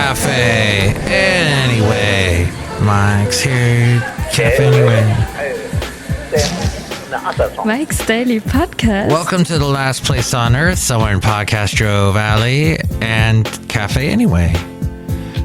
Cafe Anyway. Mike's here. Cafe Anyway. Mike's Daily Podcast. Welcome to the last place on earth, somewhere in Podcastro Valley, and Cafe Anyway.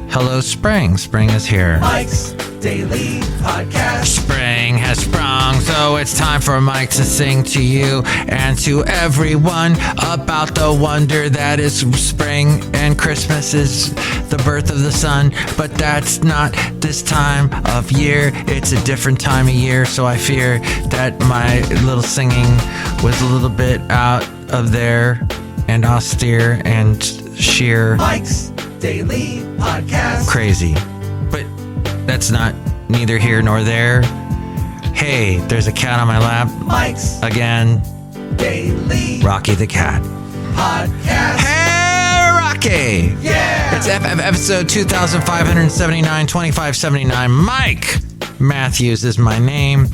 Hello, Spring. Spring is here. Mike's Daily Podcast. Spring has sprung, so it's time for Mike to sing to you and to everyone about the wonder that is spring, and Christmas is the birth of the sun, but that's not this time of year. It's a different time of year, so I fear that my little singing was a little bit out of there and austere and sheer Mike's Daily Podcast. crazy. But that's not neither here nor there. Hey, there's a cat on my lap. Mike's Again, Daily Rocky the cat. Podcast. Hey, Rocky! Yeah! It's episode 2579, 2579. Mike Matthews is my name,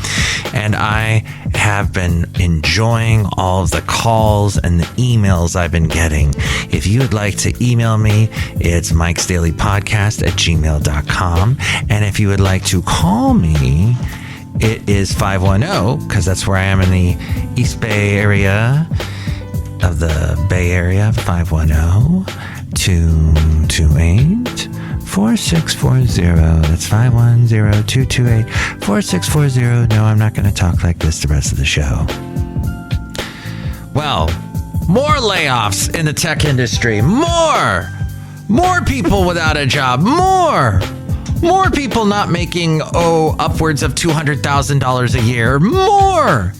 and I have been enjoying all of the calls and the emails I've been getting. If you would like to email me, it's mikesdailypodcast@gmail.com. And if you would like to call me, it is 510, because that's where I am in the East Bay area of the Bay Area, 510-228-4640. That's 510-228-4640. No, I'm not going to talk like this the rest of the show. Well, more layoffs in the tech industry. More people without a job. More people not making, upwards of $200,000 a year. More.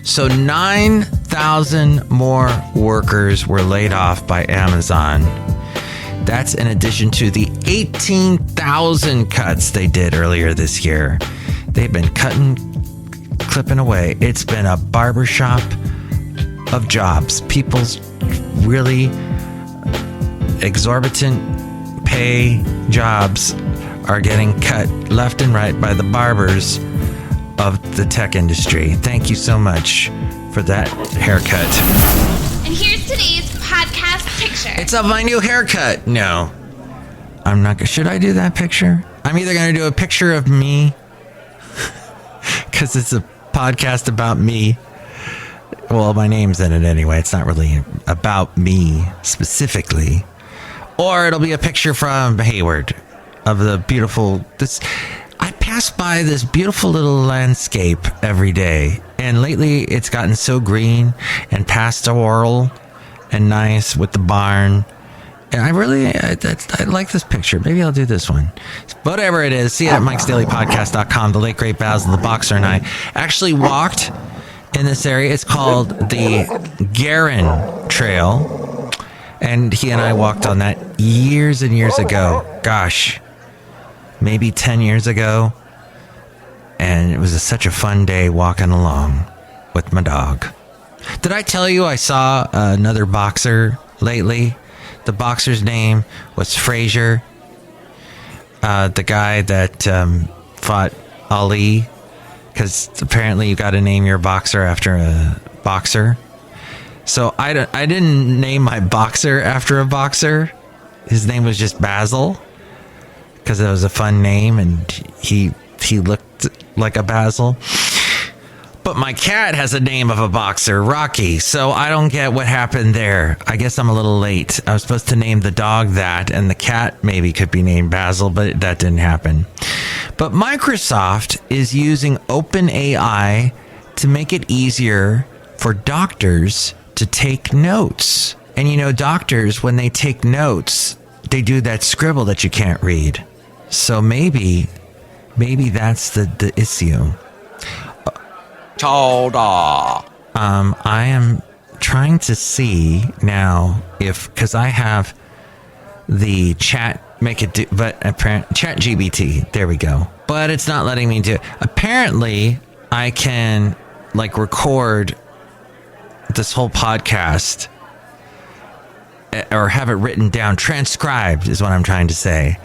So 9,000 more workers were laid off by Amazon. That's in addition to the 18,000 cuts they did earlier this year. They've been clipping away. It's been a barbershop of jobs. People's really exorbitant pay jobs are getting cut left and right by the barbers of the tech industry. Thank you so much for that haircut. And here's today's podcast picture. It's of my new haircut. No, I'm not. Should I do that picture? I'm either going to do a picture of me, because it's a podcast about me. Well, my name's in it anyway. It's not really about me specifically. Or it'll be a picture from Hayward of the beautiful... I pass by this beautiful little landscape every day, and lately it's gotten so green and pastoral and nice with the barn, and I like this picture. Maybe I'll do this one. Whatever it is, see it at MikesDailyPodcast.com. The late great Basil the Boxer and I actually walked in this area. It's called the Garin Trail, and he and I walked on that years and years ago. Gosh, maybe 10 years ago, and it was such a fun day walking along with my dog. Did I tell you I saw another boxer lately? The boxer's name was Frazier, the guy that fought Ali, because apparently you got to name your boxer after a boxer. So I didn't name my boxer after a boxer. His name was just Basil, because it was a fun name, and he looked like a Basil. But my cat has a name of a boxer, Rocky, so I don't get what happened there. I guess I'm a little late. I was supposed to name the dog that, and the cat maybe could be named Basil, but that didn't happen. But Microsoft is using OpenAI to make it easier for doctors to take notes. And you know, doctors, when they take notes, they do that scribble that you can't read. So maybe that's the issue. I am trying to see now because I have the chat chat GBT. There we go. But it's not letting me do it. Apparently, I can record this whole podcast or have it written down, transcribed is what I'm trying to say,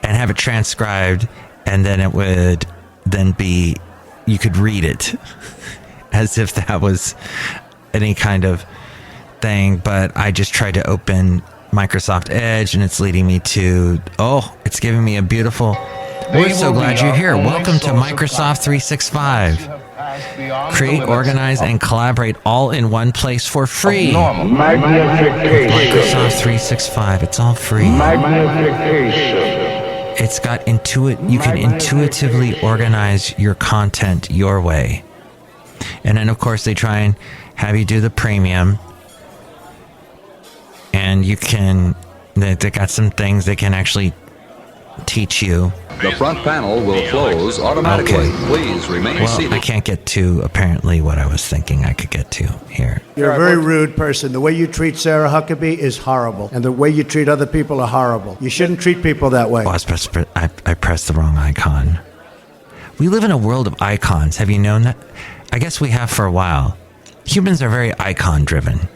and have it transcribed, and then it would then be, you could read it as if that was any kind of thing. But I just tried to open Microsoft Edge, and it's leading me to, it's giving me a beautiful, we're so glad you're here. Welcome to Microsoft 365. Create, organize, and collaborate all in one place for free. Microsoft 365, it's all free. It's got you can intuitively organize your content your way. And then, of course, they try and have you do the premium. And you can, they got some things they can actually teach you. The front panel will close automatically. Okay. Please remain seated. I can't get to, apparently, what I was thinking I could get to here. You're a very rude person. The way you treat Sarah Huckabee is horrible. And the way you treat other people are horrible. You shouldn't treat people that way. Oh, I pressed the wrong icon. We live in a world of icons. Have you known that? I guess we have for a while. Humans are very icon-driven.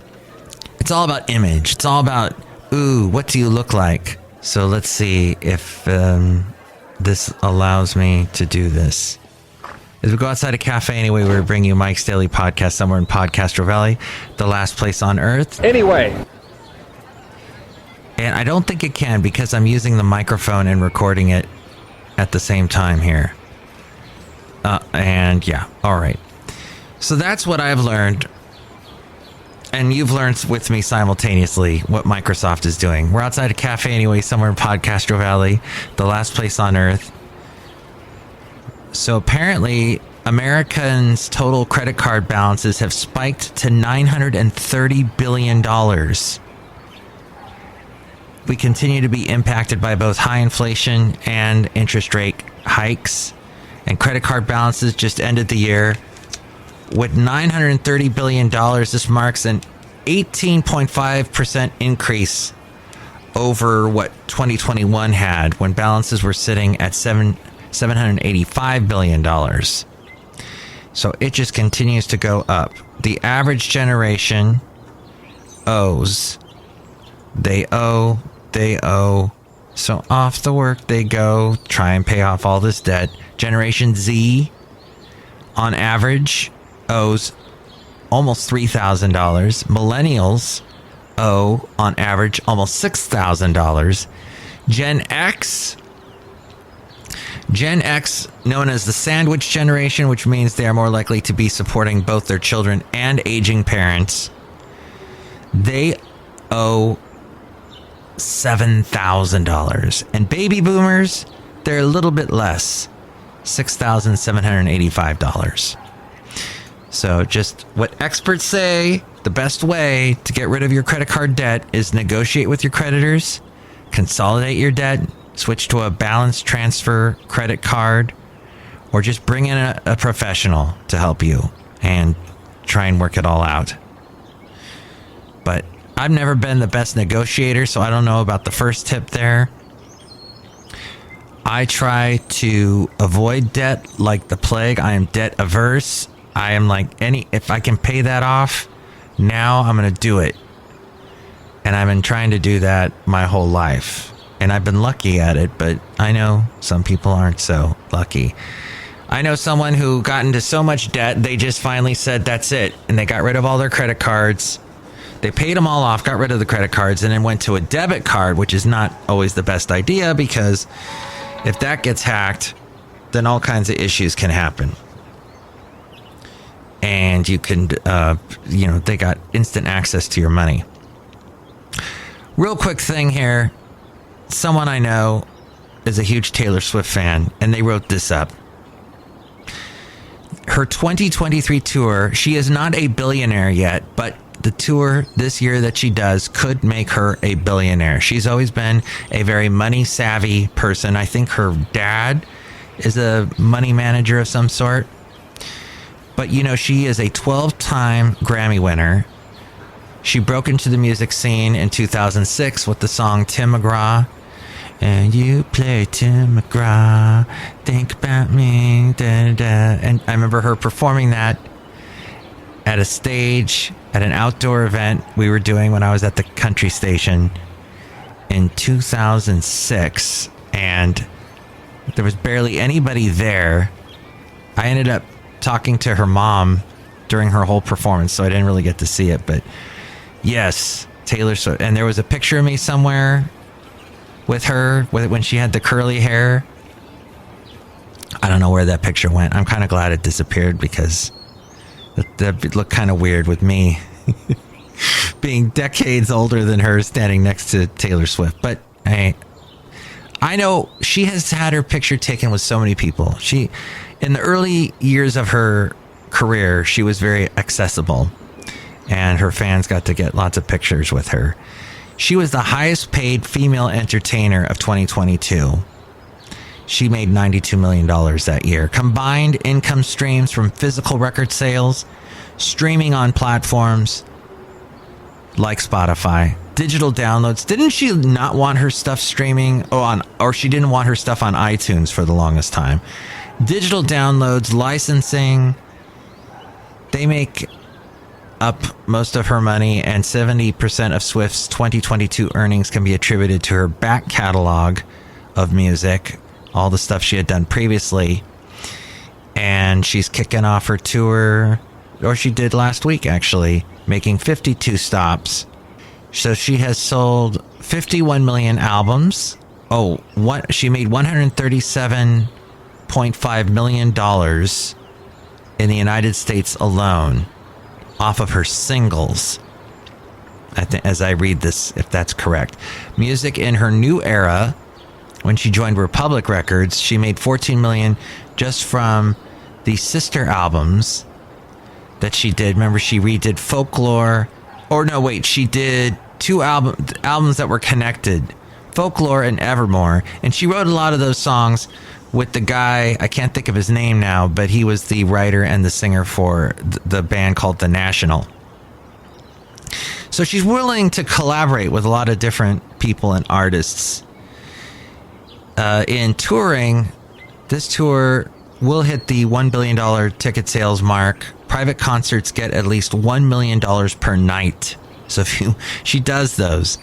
It's all about image. It's all about, what do you look like? So let's see if this allows me to do this. As we go outside a cafe anyway, we bring you Mike's Daily Podcast somewhere in Podcastro Valley, the last place on earth. Anyway. And I don't think it can because I'm using the microphone and recording it at the same time here. And yeah, all right. So that's what I've learned. And you've learned with me simultaneously what Microsoft is doing. We're outside a cafe anyway, somewhere in Podcastro Valley, the last place on earth. So apparently, Americans' total credit card balances have spiked to $930 billion. We continue to be impacted by both high inflation and interest rate hikes. And credit card balances just ended the year with $930 billion. This marks an 18.5% increase over what 2021 had, when balances were sitting at $785 billion. So it just continues to go up. The average generation owes. They owe. So off the work they go, try and pay off all this debt. Generation Z, on average, owes almost $3,000. Millennials owe, on average, almost $6,000. Gen X, known as the sandwich generation, which means they are more likely to be supporting both their children and aging parents, they owe $7,000. And baby boomers, they're a little bit less, $6,785. So just what experts say, the best way to get rid of your credit card debt is negotiate with your creditors, consolidate your debt, switch to a balance transfer credit card, or just bring in a professional to help you and try and work it all out. But I've never been the best negotiator, so I don't know about the first tip there. I try to avoid debt like the plague. I am debt averse. I am like, if I can pay that off, now I'm going to do it. And I've been trying to do that my whole life. And I've been lucky at it, but I know some people aren't so lucky. I know someone who got into so much debt, they just finally said, that's it. And they got rid of all their credit cards. They paid them all off, got rid of the credit cards, and then went to a debit card, which is not always the best idea, because if that gets hacked, then all kinds of issues can happen. And you can, they got instant access to your money. Real quick thing here. Someone I know is a huge Taylor Swift fan, and they wrote this up. Her 2023 tour, she is not a billionaire yet, but the tour this year that she does could make her a billionaire. She's always been a very money-savvy person. I think her dad is a money manager of some sort. But, she is a 12-time Grammy winner. She broke into the music scene in 2006 with the song Tim McGraw. And you play Tim McGraw, think about me, da, da. And I remember her performing that at a stage, at an outdoor event we were doing when I was at the country station in 2006. And there was barely anybody there. I ended up talking to her mom during her whole performance, so I didn't really get to see it. But yes, Taylor Swift. And there was a picture of me somewhere with her when she had the curly hair. I don't know where that picture went. I'm kind of glad it disappeared because that looked kind of weird with me being decades older than her standing next to Taylor Swift. But I know she has had her picture taken with so many people. In the early years of her career, she was very accessible, and her fans got to get lots of pictures with her. She was the highest paid female entertainer of 2022. She made $92 million that year. Combined income streams from physical record sales, streaming on platforms like Spotify, digital downloads. Didn't she not want her stuff streaming or she didn't want her stuff on iTunes for the longest time? Digital downloads, licensing, they make up most of her money, and 70% of Swift's 2022 earnings can be attributed to her back catalog of music, all the stuff she had done previously. And she's kicking off her tour, or she did last week actually, making 52 stops. So she has sold 51 million albums. She made $137.5 million in the United States alone off of her singles. I think, as I read this, if that's correct. Music in her new era, when she joined Republic Records, she made $14 million just from the sister albums that she did. Remember, she redid Folklore. She did two albums that were connected, Folklore and Evermore. And she wrote a lot of those songs with the guy, I can't think of his name now, but he was the writer and the singer for the band called The National. So she's willing to collaborate with a lot of different people and artists. In touring, this tour will hit the $1 billion ticket sales mark. Private concerts get at least $1 million per night. So she does those,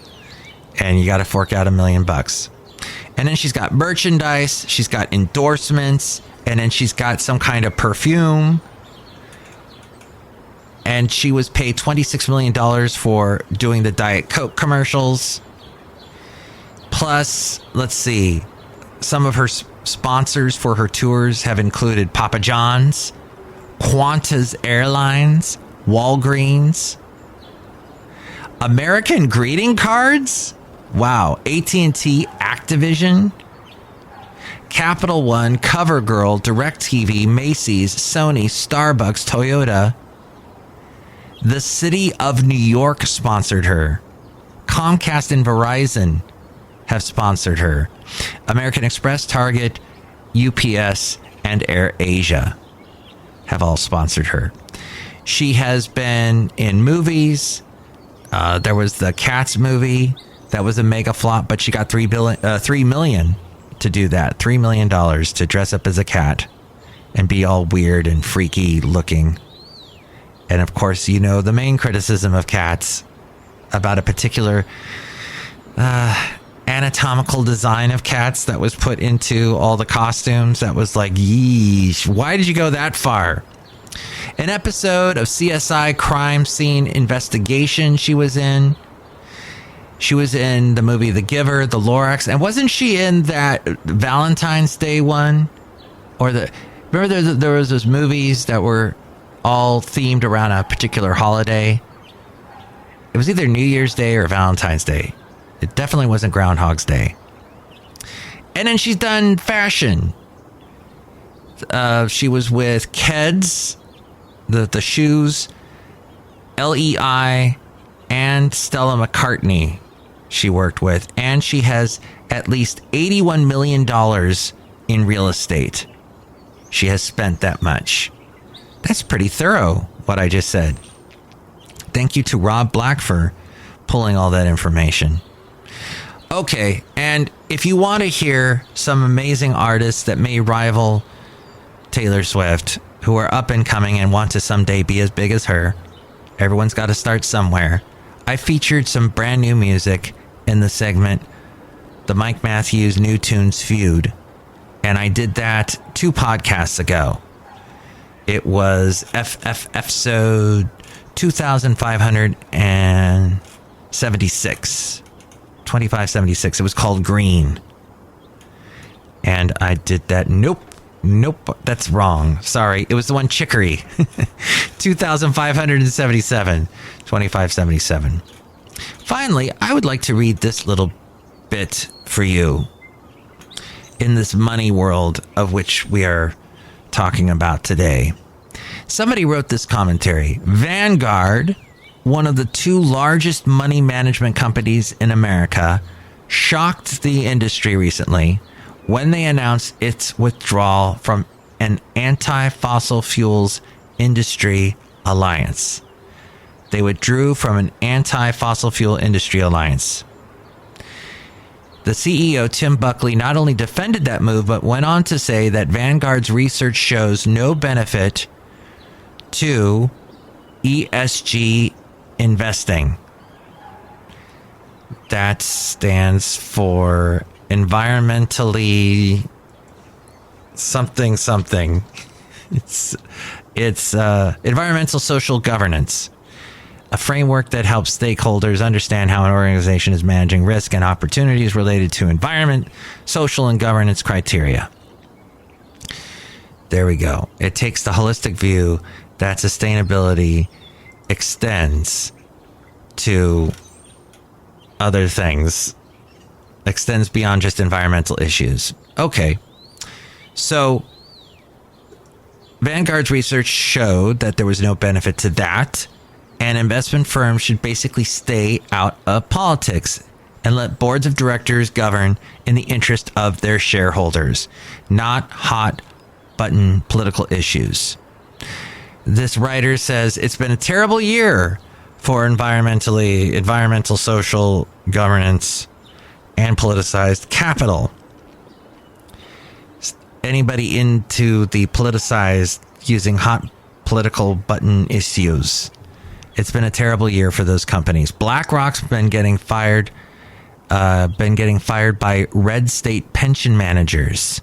and you got to fork out $1 million. And then she's got merchandise, she's got endorsements, and then she's got some kind of perfume. And she was paid $26 million for doing the Diet Coke commercials. Plus, let's see, some of her sponsors for her tours have included Papa John's, Qantas Airlines, Walgreens, American Greeting Cards. Wow. AT&T, Activision, Capital One, CoverGirl, DirecTV, Macy's, Sony, Starbucks, Toyota. The City of New York sponsored her. Comcast and Verizon have sponsored her. American Express, Target, UPS, and AirAsia have all sponsored her. She has been in movies. There was the Cats movie. That was a mega flop, but she got $3 million to do that. $3 million to dress up as a cat and be all weird and freaky looking. And of course, the main criticism of Cats about a particular anatomical design of cats that was put into all the costumes. That was like, yeesh, why did you go that far? An episode of CSI Crime Scene Investigation she was in. She was in the movie The Giver, The Lorax, and wasn't she in that Valentine's Day one? Remember there was those movies that were all themed around a particular holiday? It was either New Year's Day or Valentine's Day. It definitely wasn't Groundhog's Day. And then she's done fashion. She was with Keds, the shoes, LEI, and Stella McCartney she worked with. And she has at least $81 million in real estate. She has spent that much. That's pretty thorough, what I just said. Thank you to Rob Black for pulling all that information. Okay, and if you want to hear some amazing artists that may rival Taylor Swift, who are up and coming and want to someday be as big as her, everyone's got to start somewhere. I featured some brand new music in the segment, the Mike Matthews New Tunes Feud, and I did that 2 podcasts ago. It was episode 2500 and 76. 2576. It was called Green. And I did that. Nope. That's wrong. Sorry. It was the one Chicory. 2577. 2577. Finally, I would like to read this little bit for you in this money world of which we are talking about today. Somebody wrote this commentary. Vanguard, one of the two largest money management companies in America, shocked the industry recently when they announced its withdrawal from an anti-fossil fuels industry alliance. They withdrew from an anti-fossil fuel industry alliance. The CEO, Tim Buckley, not only defended that move, but went on to say that Vanguard's research shows no benefit to ESG investing. That stands for environmentally something. It's environmental social governance, a framework that helps stakeholders understand how an organization is managing risk and opportunities related to environment, social, and governance criteria. There we go. It takes the holistic view that sustainability extends to other things, extends beyond just environmental issues. Okay. So Vanguard's research showed that there was no benefit to that, and investment firms should basically stay out of politics and let boards of directors govern in the interest of their shareholders, not hot button political issues. This writer says it's been a terrible year for environmental social governance and politicized capital. Anybody into the politicized using hot political button issues? It's been a terrible year for those companies. BlackRock's been getting fired by red state pension managers.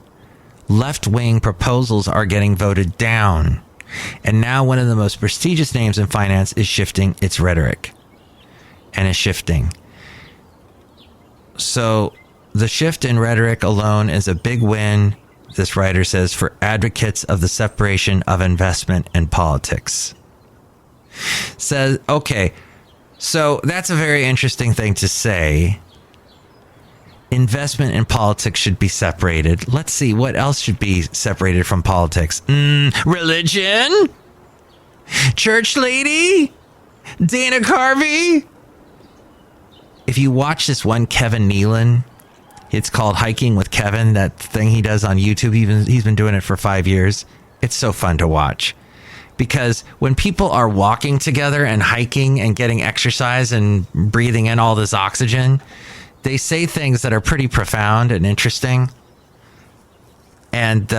Left-wing proposals are getting voted down. And now one of the most prestigious names in finance is shifting its rhetoric. And is shifting. So the shift in rhetoric alone is a big win, this writer says, for advocates of the separation of investment and politics. Says, okay, so that's a very interesting thing to say. Investment and politics should be separated. Let's see, what else should be separated from politics? Religion? Church lady? Dana Carvey? If you watch this one Kevin Nealon, it's called Hiking with Kevin, that thing he does on YouTube. He's been doing it for 5 years. It's so fun to watch. Because when people are walking together and hiking and getting exercise and breathing in all this oxygen, they say things that are pretty profound and interesting. And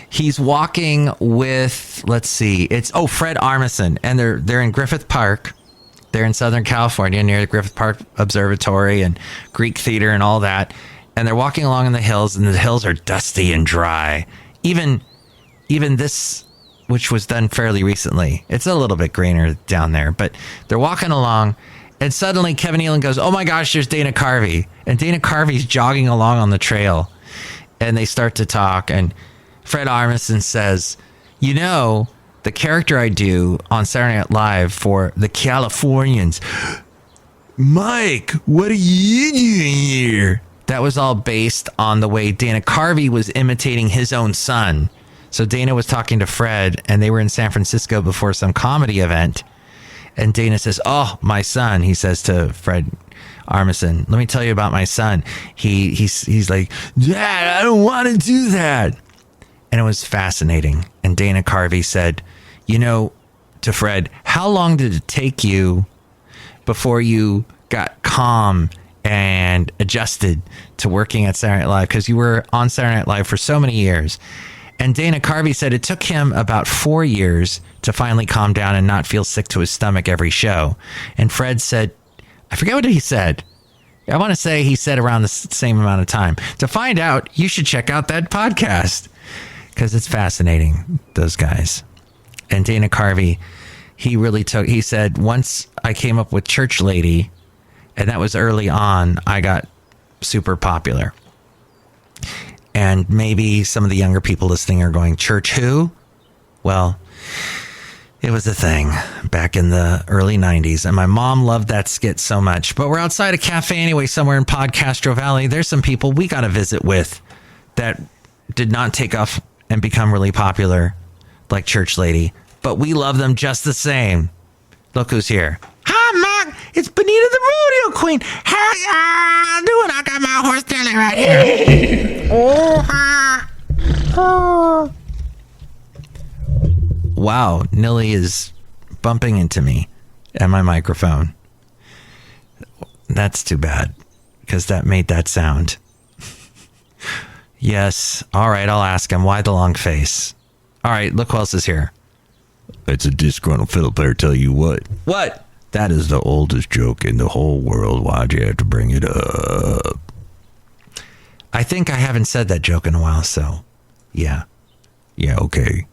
he's walking with, let's see, Fred Armisen. And they're in Griffith Park. They're in Southern California near the Griffith Park Observatory and Greek Theater and all that. And they're walking along in the hills, and the hills are dusty and dry. Even this, which was done fairly recently, it's a little bit greener down there. But they're walking along, and suddenly Kevin Nealon goes, "Oh my gosh, there's Dana Carvey." And Dana Carvey's jogging along on the trail. And they start to talk, and Fred Armisen says, "You know, the character I do on Saturday Night Live for the Californians, Mike, what are you doing here?" That was all based on the way Dana Carvey was imitating his own son. So Dana was talking to Fred, and they were in San Francisco before some comedy event. And Dana says, "Oh, my son," he says to Fred Armisen, "let me tell you about my son. He's like, Dad, I don't want to do that." And it was fascinating. And Dana Carvey said, "You know," to Fred, "how long did it take you before you got calm and adjusted to working at Saturday Night Live? Because you were on Saturday Night Live for so many years." And Dana Carvey said it took him about 4 years to finally calm down and not feel sick to his stomach every show. And Fred said, I forget what he said. I want to say he said around the same amount of time. To find out, you should check out that podcast because it's fascinating, those guys. And Dana Carvey he said, once I came up with Church Lady, and that was early on, I got super popular. And maybe some of the younger people listening are going, Church who? Well, it was a thing back in the early 90s. And my mom loved that skit so much. But we're outside a cafe anyway, somewhere in Podcastro Valley. There's some people we got to visit with that did not take off and become really popular like Church Lady. But we love them just the same. Look who's here. Hi, Mark. It's Benita the Rodeo Queen. How you doing? I got my horse Stanley right here. Oh. Wow, Nilly is bumping into me and my microphone. That's too bad, because that made that sound. Yes. All right, I'll ask him. Why the long face? All right, look who else is here. It's a disgruntled fiddle player, tell you what. What? That is the oldest joke in the whole world. Why'd you have to bring it up? I think I haven't said that joke in a while, so yeah. Yeah, okay.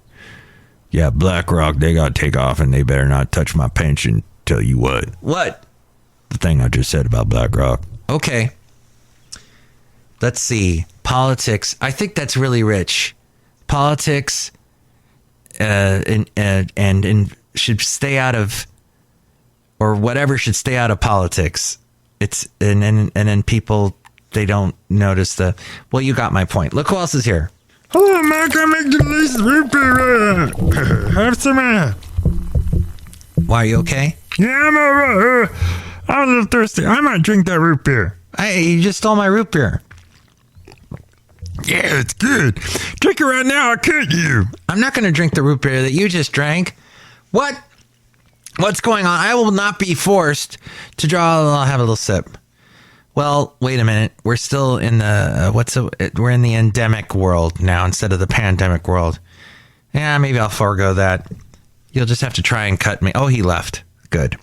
Yeah, BlackRock, they got to take off and they better not touch my pension. Tell you what. What? The thing I just said about BlackRock. Okay. Let's see. Politics. I think that's really rich. Politics and should stay out of, or whatever should stay out of politics. It's and then people, they don't notice the, well, you got my point. Look who else is here. Hello, Mike. I make delicious root beer. Have some. Why, are you okay? Yeah, I'm a little thirsty. I might drink that root beer. Hey, you just stole my root beer. Yeah, it's good. Drink it right now. I'll cut you. I'm not going to drink the root beer that you just drank. What? What's going on? I will not be forced to draw. I'll have a little sip. Well, wait a minute. We're still in the we're in the endemic world now instead of the pandemic world. Yeah, maybe I'll forego that. You'll just have to try and cut me. Oh, he left. Good.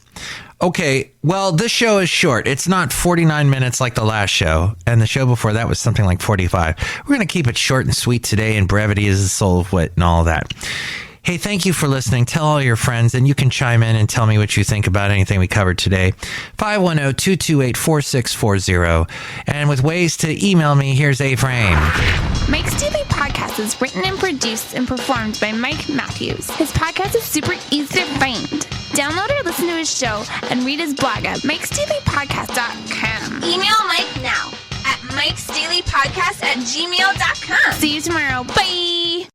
Okay. Well, this show is short. It's not 49 minutes like the last show, and the show before that was something like 45. We're going to keep it short and sweet today, and brevity is the soul of wit and all that. Hey, thank you for listening. Tell all your friends, and you can chime in and tell me what you think about anything we covered today. 510-228-4640. And with ways to email me, here's A-Frame. Mike's Daily Podcast is written and produced and performed by Mike Matthews. His podcast is super easy to find. Download or listen to his show and read his blog at MikesDailyPodcast.com. Email Mike now at MikesDailyPodcast@gmail.com. See you tomorrow. Bye!